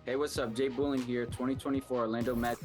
Hey, what's up? Jay Bulling here, 2024 Orlando Magic.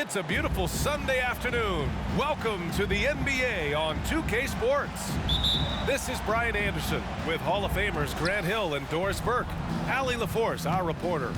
It's a beautiful Sunday afternoon. Welcome to the NBA on 2K Sports. This is Brian Anderson with Hall of Famers Grant Hill and Doris Burke. Allie LaForce, our reporter.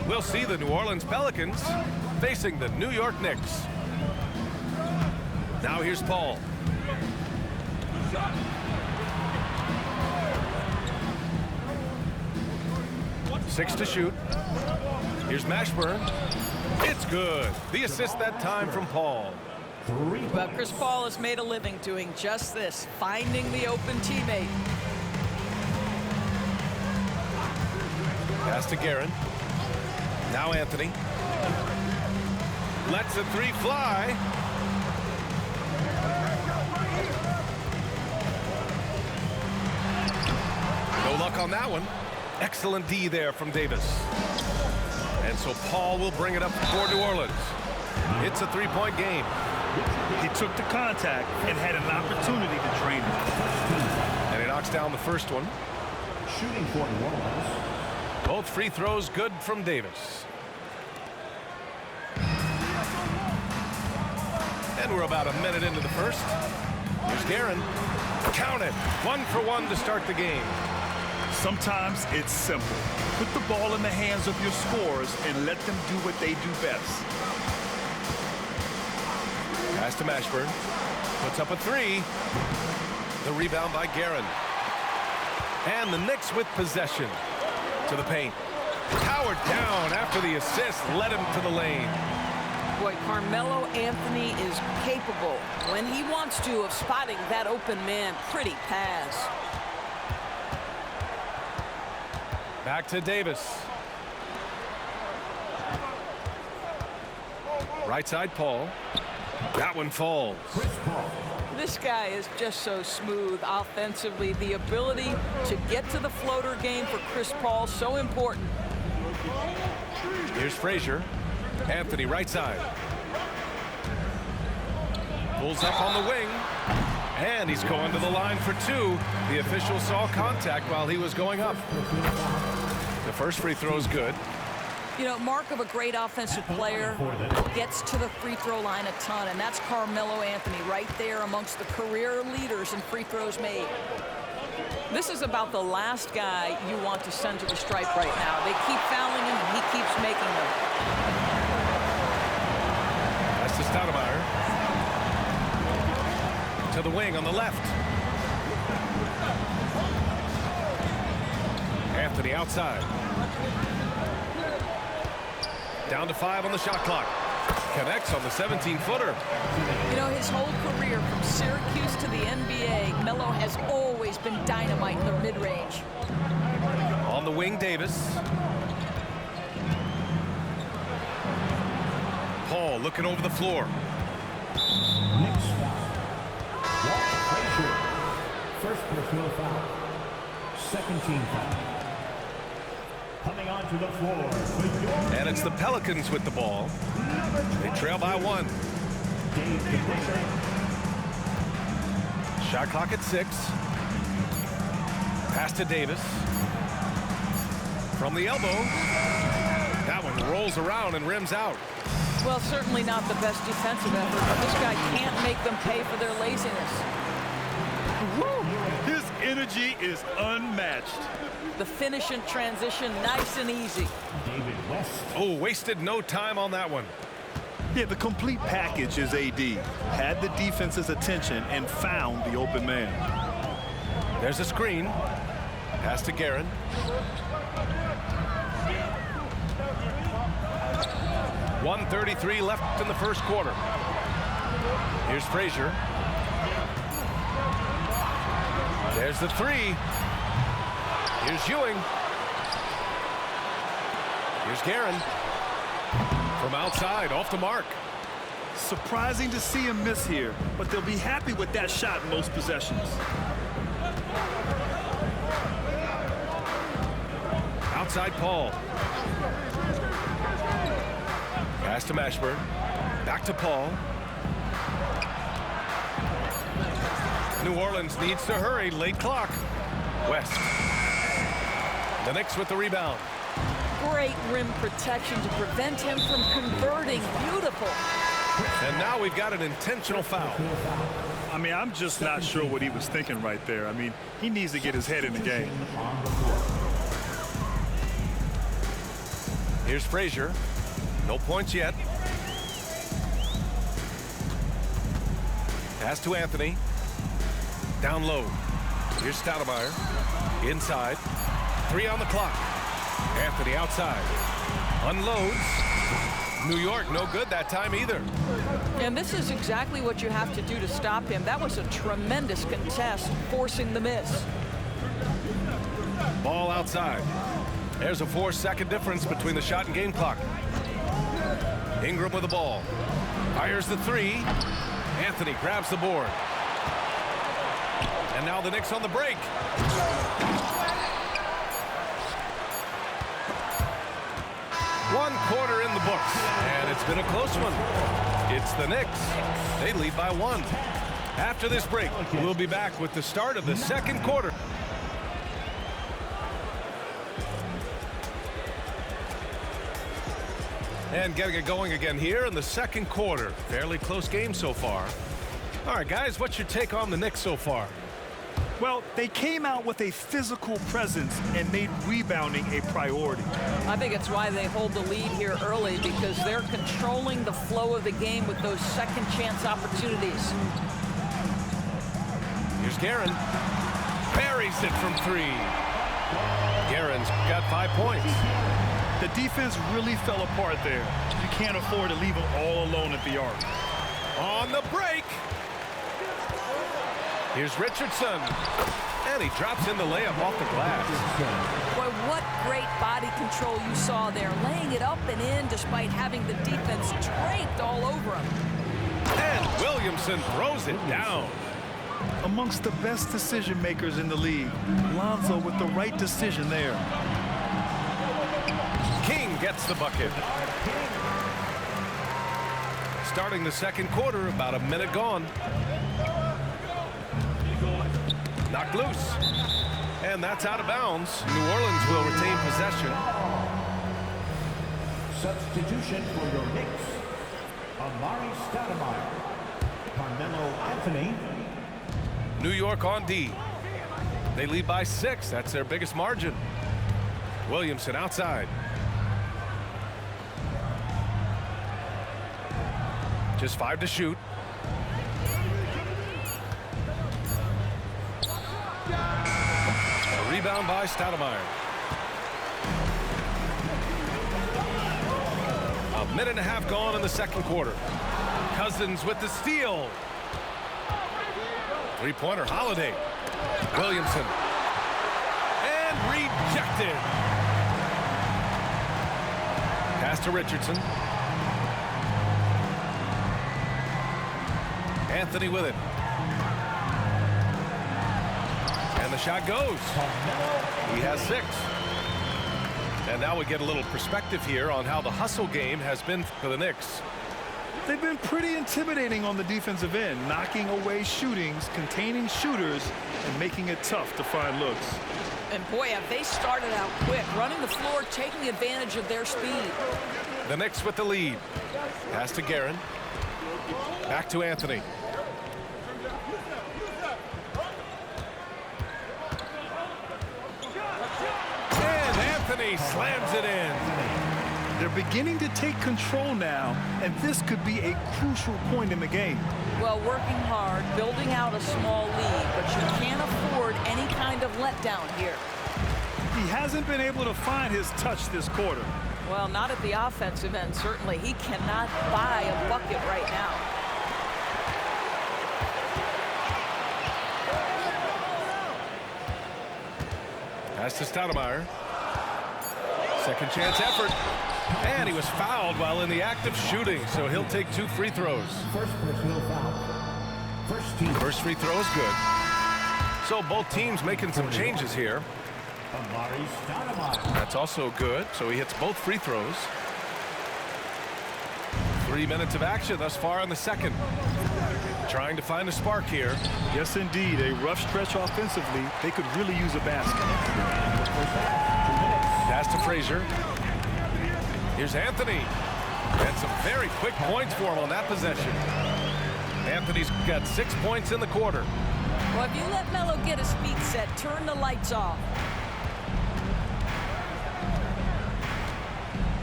We'll see the New Orleans Pelicans facing the New York Knicks. Now here's Paul. Six to shoot. Here's Mashburn. It's good. The assist that time from Paul. But Chris Paul has made a living doing just this, finding the open teammate. Pass to Guerin. Now Anthony. Lets a three fly. No luck on that one. Excellent D there from Davis. And so Paul will bring it up for New Orleans. It's a three-point game. He took the contact and had an opportunity to drain it. And he knocks down the first one. Shooting for New Orleans. Both free throws good from Davis. And we're about a minute into the first. Here's Guerin. Count it. 1 for 1 to start the game. Sometimes it's simple. Put the ball in the hands of your scorers and let them do what they do best. Pass to Mashburn. Puts up a three. The rebound by Guerin. And the Knicks with possession. To the paint. Powered down after the assist led him to the lane. Boy, Carmelo Anthony is capable, when he wants to, of spotting that open man. Pretty pass. Back to Davis. Right side, Paul. That one falls. This guy is just so smooth offensively. The ability to get to the floater game for Chris Paul, so important. Here's Frazier. Anthony, right side. Pulls up on the wing. And he's going to the line for two. The official saw contact while he was going up. The first free throw is good. You know, mark of a great offensive player, gets to the free throw line a ton, and that's Carmelo Anthony right there amongst the career leaders in free throws made. This is about the last guy you want to send to the stripe right now. They keep fouling him, and he keeps making them. That's to Stoudemire. To the wing on the left. Anthony outside. Down to 5 on the shot clock. Connects on the 17-footer. You know, his whole career from Syracuse to the NBA, Melo has always been dynamite in the mid-range. On the wing, Davis. Paul looking over the floor. Next foul. Walt Frazier. First personal foul. Second team foul. Coming onto the floor. And it's the Pelicans with the ball. They trail by 1. Shot clock at 6. Pass to Davis. From the elbow. That one rolls around and rims out. Well, certainly not the best defensive effort, but this guy can't make them pay for their laziness. His energy is unmatched. The finish in transition, nice and easy. David West. Oh, wasted no time on that one. Yeah, the complete package is AD. Had the defense's attention and found the open man. There's a screen. Pass to Guerin. .133 left in the first quarter. Here's Frazier. There's the three. Here's Ewing. Here's Guerin. From outside, off the mark. Surprising to see him miss here, but they'll be happy with that shot in most possessions. Outside Paul. Pass to Mashburn. Back to Paul. New Orleans needs to hurry. Late clock. West. The Knicks with the rebound. Great rim protection to prevent him from converting. Beautiful. And now we've got an intentional foul. I mean, I'm just not sure what he was thinking right there. I mean, he needs to get his head in the game. Here's Frazier. No points yet. Pass to Anthony. Down low. Here's Stoudemire. Inside. 3 on the clock. Anthony outside. Unloads. New York no good that time either. And this is exactly what you have to do to stop him. That was a tremendous contest, forcing the miss. Ball outside. There's a 4-second difference between the shot and game clock. Ingram with the ball. Fires the 3. Anthony grabs the board. And now the Knicks on the break. One quarter in the books, and it's been a close one. It's the Knicks. They lead by 1. After this break, we'll be back with the start of the second quarter. And getting it going again here in the second quarter. Fairly close game so far. All right, guys, what's your take on the Knicks so far? Well, they came out with a physical presence and made rebounding a priority. I think it's why they hold the lead here early, because they're controlling the flow of the game with those second chance opportunities. Here's Guerin. Buries it from 3. Guerin's got 5 points. The defense really fell apart there. You can't afford to leave them all alone at the arc. On the break. Here's Richardson. And he drops in the layup off the glass. Boy, what great body control you saw there, laying it up and in despite having the defense draped all over him. And Williamson throws it down. Amongst the best decision makers in the league, Lonzo with the right decision there. King gets the bucket. Starting the second quarter, about a minute gone. Knocked loose. And that's out of bounds. New Orleans will retain possession. Substitution for your Knicks. Amari Stoudemire. Carmelo Anthony. New York on D. They lead by 6. That's their biggest margin. Williamson outside. Just 5 to shoot. A rebound by Stoudemire. A minute and a half gone in the second quarter. Cousins with the steal. Three-pointer, Holiday. Williamson. And rejected. Pass to Richardson. Anthony with it. And the shot goes. He has 6. And now we get a little perspective here on how the hustle game has been for the Knicks. They've been pretty intimidating on the defensive end, knocking away shootings, containing shooters, and making it tough to find looks. And boy, have they started out quick, running the floor, taking advantage of their speed. The Knicks with the lead. Pass to Guerin. Back to Anthony. And Anthony slams it in. They're beginning to take control now, and this could be a crucial point in the game. Well, working hard, building out a small lead, but you can't afford any kind of letdown here. He hasn't been able to find his touch this quarter. Well, not at the offensive end, certainly. He cannot buy a bucket right now. Pass to Stoudemire. Second chance effort. And he was fouled while in the act of shooting, so he'll take 2 free throws. First personal foul. First team. First free throw is good. So both teams making some changes here. Amari Stoudemire. That's also good, so he hits both free throws. 3 minutes of action thus far in the second. Trying to find a spark here. Yes, indeed. A rough stretch offensively. They could really use a basket. Pass to Frazier. Here's Anthony. And some very quick points for him on that possession. Anthony's got 6 points in the quarter. Well, if you let Melo get his feet set, turn the lights off.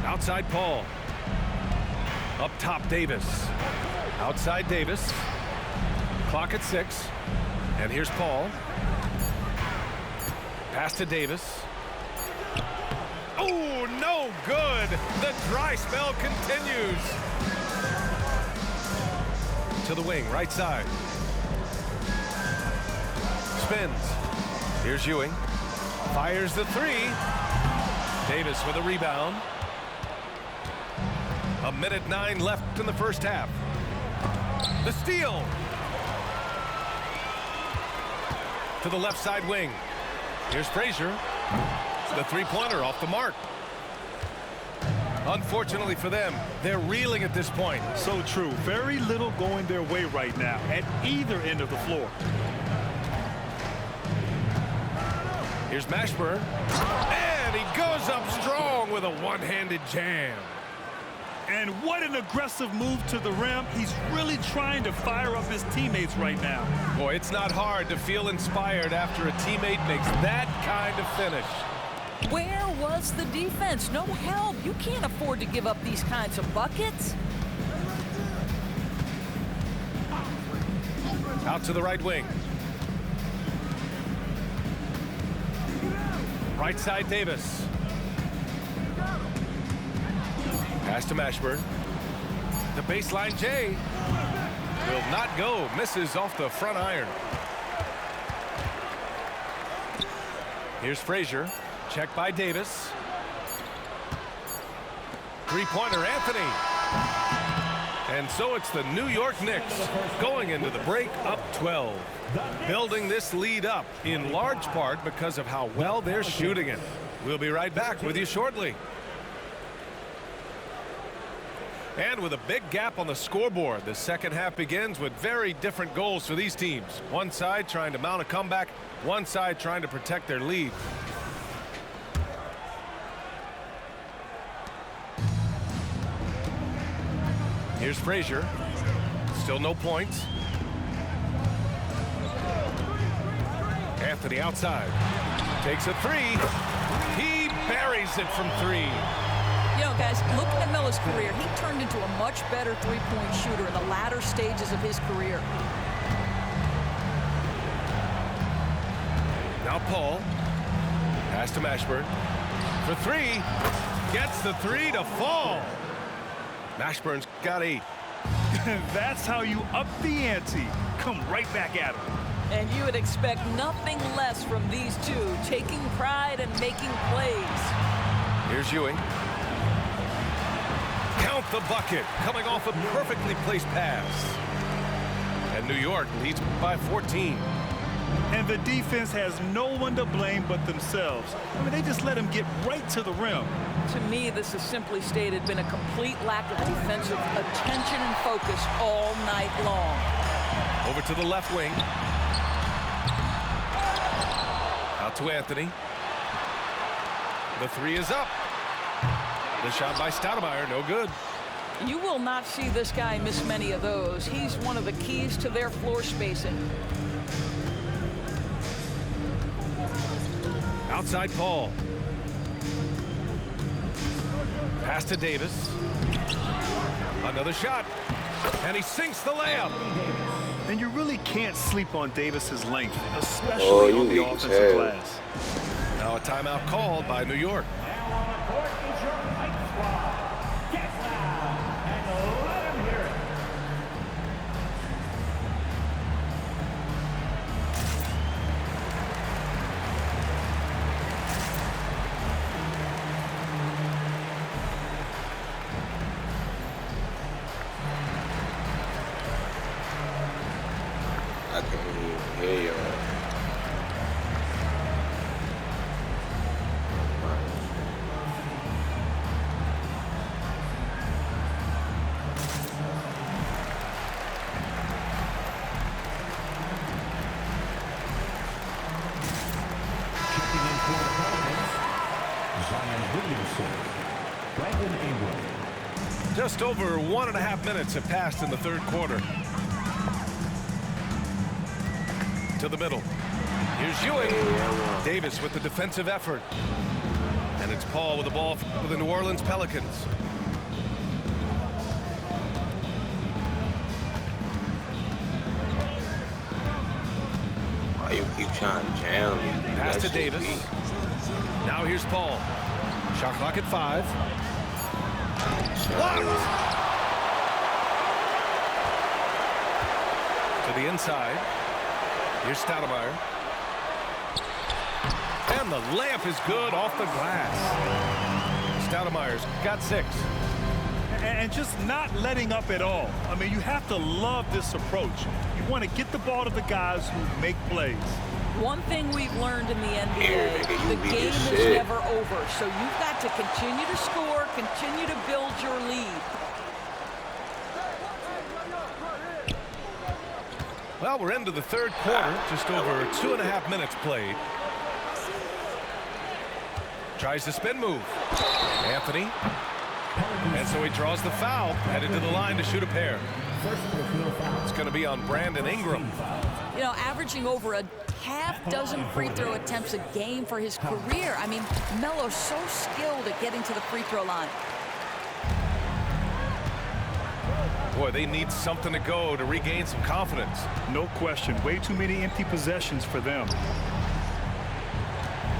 Outside Paul. Up top Davis. Outside Davis. Clock at 6. And here's Paul. Pass to Davis. Oh, no good. The dry spell continues. To the wing, right side. Spins. Here's Ewing. Fires the three. Davis with a rebound. 1:09 left in the first half. The steal. To the left side wing. Here's Frazier. The three-pointer off the mark. Unfortunately for them, they're reeling at this point. So true. Very little going their way right now at either end of the floor. Here's Mashburn. And he goes up strong with a one-handed jam. And what an aggressive move to the rim. He's really trying to fire up his teammates right now. Boy, it's not hard to feel inspired after a teammate makes that kind of finish. Where was the defense? No help. You can't afford to give up these kinds of buckets. Out to the right wing. Right side Davis. Pass to Mashburn. The baseline Jay. Will not go. Misses off the front iron. Here's Frazier. Check by Davis. Three-pointer Anthony. And so it's the New York Knicks going into the break up 12. Building this lead up in large part because of how well they're shooting it. We'll be right back with you shortly. And with a big gap on the scoreboard, the second half begins with very different goals for these teams. One side trying to mount a comeback, one side trying to protect their lead. Here's Frazier. Still no points. Anthony outside. Takes a three. He buries it from three. You know, guys, looking at Melo's career, he turned into a much better three-point shooter in the latter stages of his career. Now Paul. Pass to Mashburn. For three. Gets the three to fall. Mashburn's got 8. That's how you up the ante. Come right back at him. And you would expect nothing less from these two, taking pride and making plays. Here's Ewing. Count the bucket, coming off a perfectly placed pass. And New York leads by 14. And the defense has no one to blame but themselves. I mean, they just let him get right to the rim. To me, this has simply stated been a complete lack of defensive attention and focus all night long. Over to the left wing. Out to Anthony. The three is up. The shot by Stoudemire, no good. You will not see this guy miss many of those. He's one of the keys to their floor spacing. Outside Paul. Pass to Davis. Another shot. And he sinks the layup. And you really can't sleep on Davis's length, especially on the offensive glass. Now a timeout called by New York. Now on the court is your Mike squad. Get loud and let him hear it. I can't even hear y'all. Zion Williamson. Brandon Ingram. Just over 1.5 minutes have passed in the third quarter. To the middle. Here's Ewing. Davis with the defensive effort. And it's Paul with the ball for the New Orleans Pelicans. Why you keep trying to jam me? Pass to Davis. Now here's Paul. Shot clock at 5. Blocked! To the inside. Here's Stoudemire. And the layup is good off the glass. Stoudemire's got 6. And just not letting up at all. I mean, you have to love this approach. You want to get the ball to the guys who make plays. One thing we've learned in the NBA, Here, nigga, you the beat game this is shit. never over. So you've got to continue to score, continue to build your lead. Well, we're into the third quarter. Just over 2.5 minutes played. Tries the spin move. Anthony. And so he draws the foul. Headed to the line to shoot a pair. It's going to be on Brandon Ingram. You know, averaging over a half-dozen free throw attempts a game for his career. I mean, Melo's so skilled at getting to the free throw line. Boy, they need something to go to regain some confidence. No question. Way too many empty possessions for them.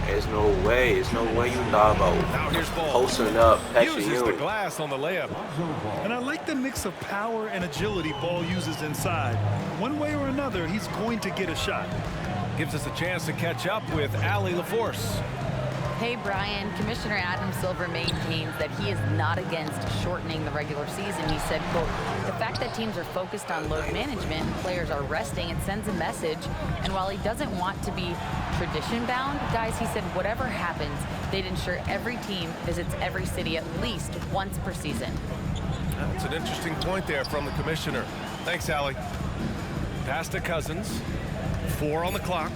There's no way. There's no way you know about Now here's Ball. posting up, catching Uses the you. glass on the layup. And I like the mix of power and agility Ball uses inside. One way or another, he's going to get a shot. Gives us a chance to catch up with Allie LaForce. Hey, Brian, Commissioner Adam Silver maintains that he is not against shortening the regular season. He said, quote, the fact that teams are focused on load management and players are resting, it sends a message. And while he doesn't want to be tradition-bound, guys, he said, whatever happens, they'd ensure every team visits every city at least once per season. That's an interesting point there from the commissioner. Thanks, Allie. Pass to Cousins. 4 on the clock.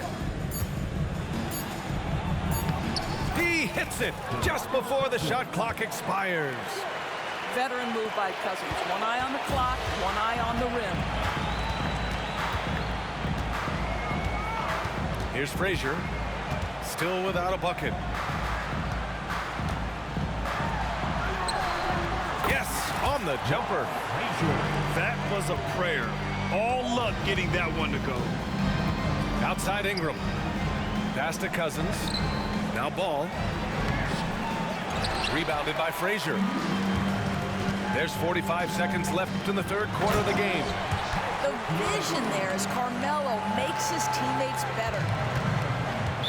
He hits it just before the shot clock expires. Veteran move by Cousins. One eye on the clock, one eye on the rim. Here's Frazier. Still without a bucket. Yes, on the jumper. That was a prayer. All luck getting that one to go. Outside Ingram. Pass to Cousins. Now Ball. Rebounded by Frazier. There's 45 seconds left in the third quarter of the game. The vision there as Carmelo makes his teammates better.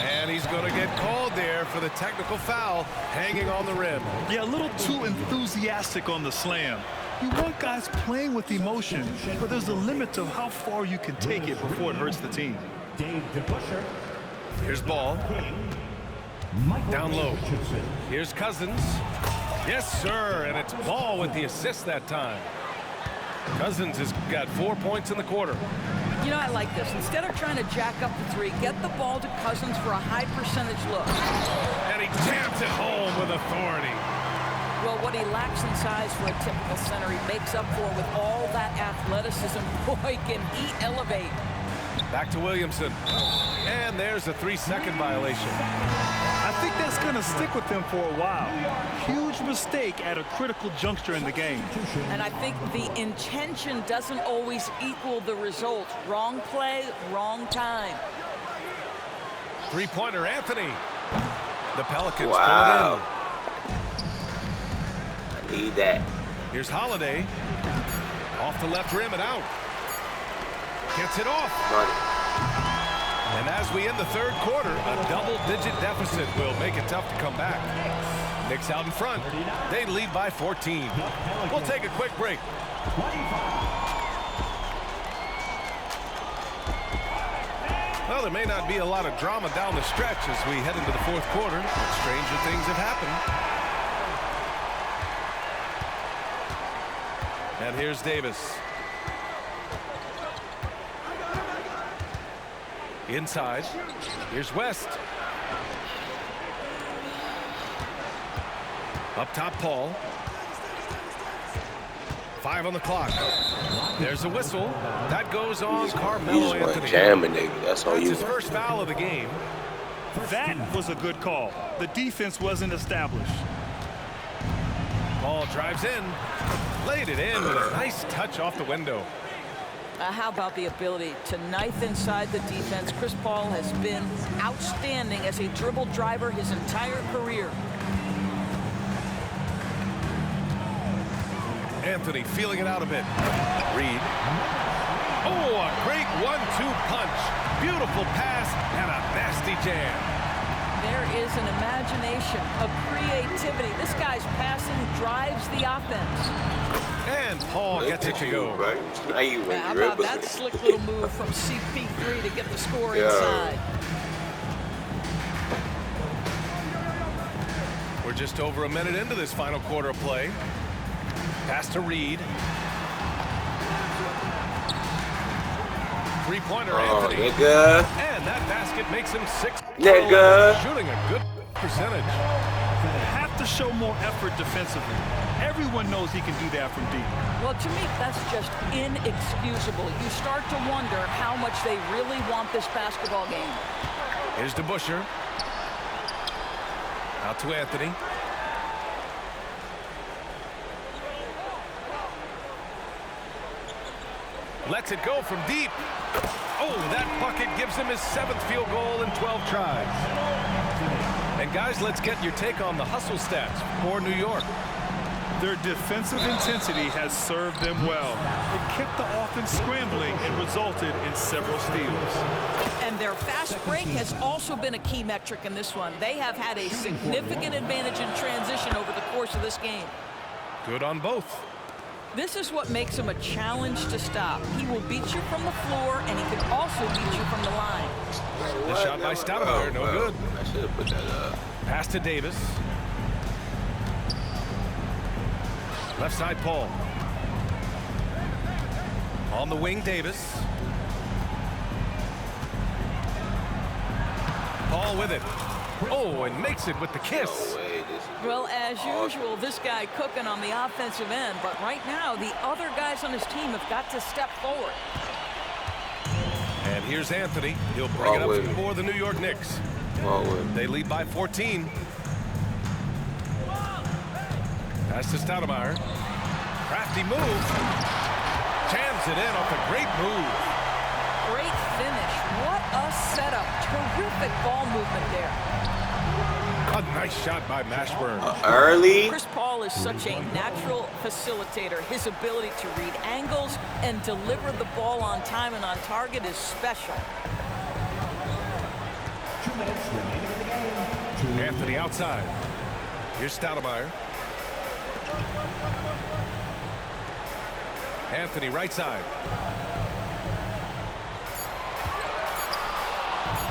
And he's going to get called there for the technical foul hanging on the rim. Yeah, a little too enthusiastic on the slam. You want guys playing with emotion, but there's a limit to how far you can take it before it hurts the team. Dave DeBusschere. Here's Ball. Down low. Here's Cousins. Yes, sir. And it's Ball with the assist that time. Cousins has got 4 points in the quarter. You know, I like this. Instead of trying to jack up the three, get the ball to Cousins for a high percentage look. And he jams it home with authority. Well, what he lacks in size for a typical center, he makes up for with all that athleticism. Boy, can he elevate. Back to Williamson. And there's a 3-second violation. I think that's going to stick with them for a while. Huge mistake at a critical juncture in the game. And I think the intention doesn't always equal the result. Wrong play, wrong time. Three-pointer Anthony. The Pelicans Wow. pull I need that. it in. Here's Holiday. Off the left rim and out. Gets it off. Money. And as we end the third quarter, a double-digit deficit will make it tough to come back. Knicks out in front. They lead by 14. We'll take a quick break. Well, there may not be a lot of drama down the stretch as we head into the fourth quarter, but stranger things have happened. And here's Davis. Inside. Here's West. Up top, Paul. 5 on the clock. There's a whistle. That goes on You Carmelo just want to Anthony. jam a nigga. That's all That's you his want. first foul of the game. That was a good call. The defense wasn't established. Ball drives in. Laid it in with a nice touch off the window. How about the ability to knife inside the defense? Chris Paul has been outstanding as a dribble driver his entire career. Anthony feeling it out a bit. Reed. Oh, a great 1-2 punch. Beautiful pass and a nasty jam. There is an imagination, a creativity. This guy's passing drives the offense. And Paul gets it to go. Right? Now you win. How about that slick little move from CP3 to get the score inside? We're just over a minute into this final quarter of play. Pass to Reed. Three-pointer, Anthony. Nigga. And that basket makes him 6. Nigga. Shooting a good percentage. Have to show more effort defensively. Everyone knows he can do that from deep. Well, to me, that's just inexcusable. You start to wonder how much they really want this basketball game. Here's DeBusschere. Out to Anthony. Lets it go from deep. Oh, that bucket gives him his 7th field goal in 12 tries. And guys, let's get your take on the hustle stats for New York. Their defensive intensity has served them well. It kept the offense scrambling and resulted in several steals. And their fast break has also been a key metric in this one. They have had a significant advantage in transition over the course of this game. Good on both. This is what makes him a challenge to stop. He will beat you from the floor, and he can also beat you from the line. The shot by Stoudemire, no good. I should have put that up. Pass to Davis. Left side, Paul. On the wing, Davis. Paul with it. Oh, and makes it with the kiss. No way, this is Well, as usual, this guy cooking on the offensive end, but right now, the other guys on his team have got to step forward. And here's Anthony. He'll bring it Ball with up it. for the New York Knicks. Ball with. They lead by 14. Pass to Stoudemire. Crafty move. Jams it in off a great move. Great finish. What a setup. Terrific ball movement there. A nice shot by Mashburn. Early. Chris Paul is such a natural facilitator. His ability to read angles and deliver the ball on time and on target is special. 2 minutes remaining in the game. Anthony outside. Here's Stoudemire. Anthony right side.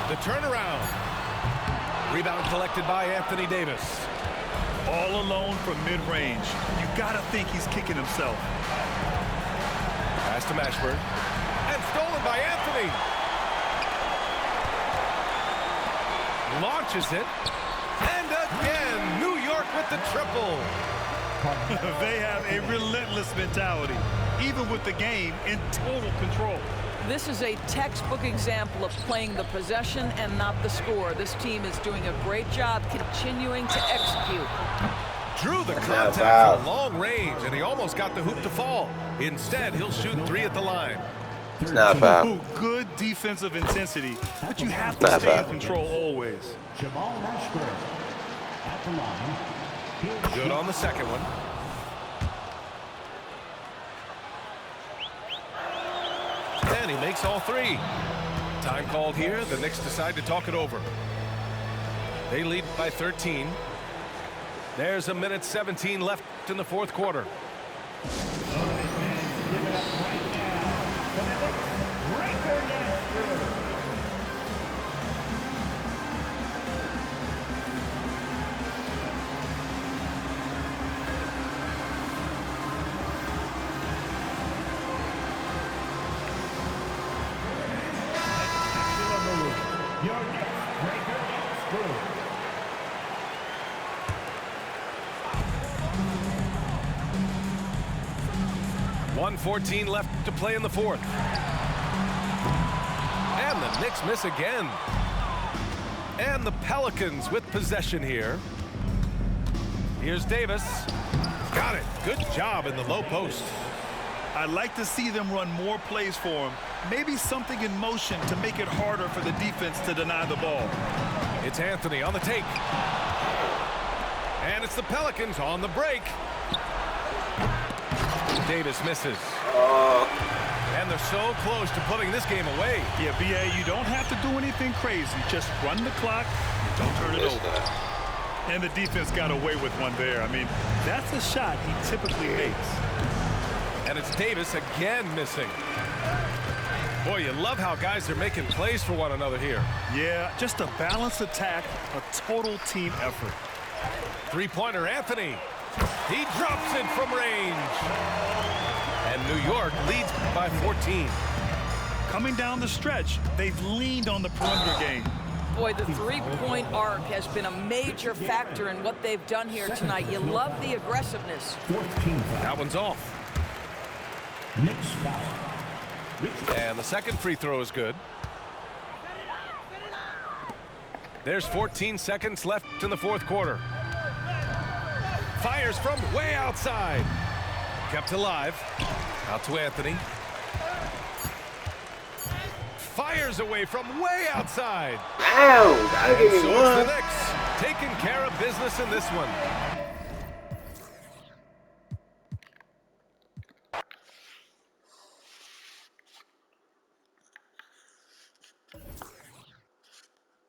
The turnaround. Rebound collected by Anthony Davis. All alone from mid-range. You got to think he's kicking himself. Pass to Mashburn. And stolen by Anthony. Launches it. And again, New York with the triple. They have a relentless mentality, even with the game in total control. This is a textbook example of playing the possession and not the score. This team is doing a great job continuing to execute. Drew the Not contact foul. from long range, and he almost got the hoop to fall. Instead, he'll shoot 3 at the line. It's not foul. Ooh, good defensive intensity, but you have to Not stay in foul. control always. Jamal Mashburn at the line. He'll Good on the second one. And he makes all 3. Time called here. The Knicks decide to talk it over. They lead by 13. There's a minute 17 left in the 4th quarter. give it up right now. The Knicks Breaker Nashville. Your next breaker is through. 1:14 left to play in the fourth. And the Knicks miss again. And the Pelicans with possession here. Here's Davis. Got it. Good job in the low post. I'd like to see them run more plays for him. Maybe something in motion to make it harder for the defense to deny the ball. It's Anthony on the take. And it's the Pelicans on the break. Davis misses. And they're so close to putting this game away. Yeah, B.A., you don't have to do anything crazy. Just run the clock and don't turn it over. And the defense got away with one there. I mean, that's a shot he typically makes. And it's Davis again missing. Boy, you love how guys are making plays for one another here. Yeah, just a balanced attack, a total team effort. Three-pointer Anthony. He drops it from range. And New York leads by 14. Coming down the stretch, they've leaned on the perimeter game. Boy, the three-point arc has been a major factor in what they've done here tonight. You love the aggressiveness. 14 That one's off. Knicks foul. And the second free throw is good. There's 14 seconds left in the fourth quarter. Fires from way outside. Kept alive. Out to Anthony. Fires away from way outside. Ow! I And give so me it's the one. Knicks taking care of business in this one.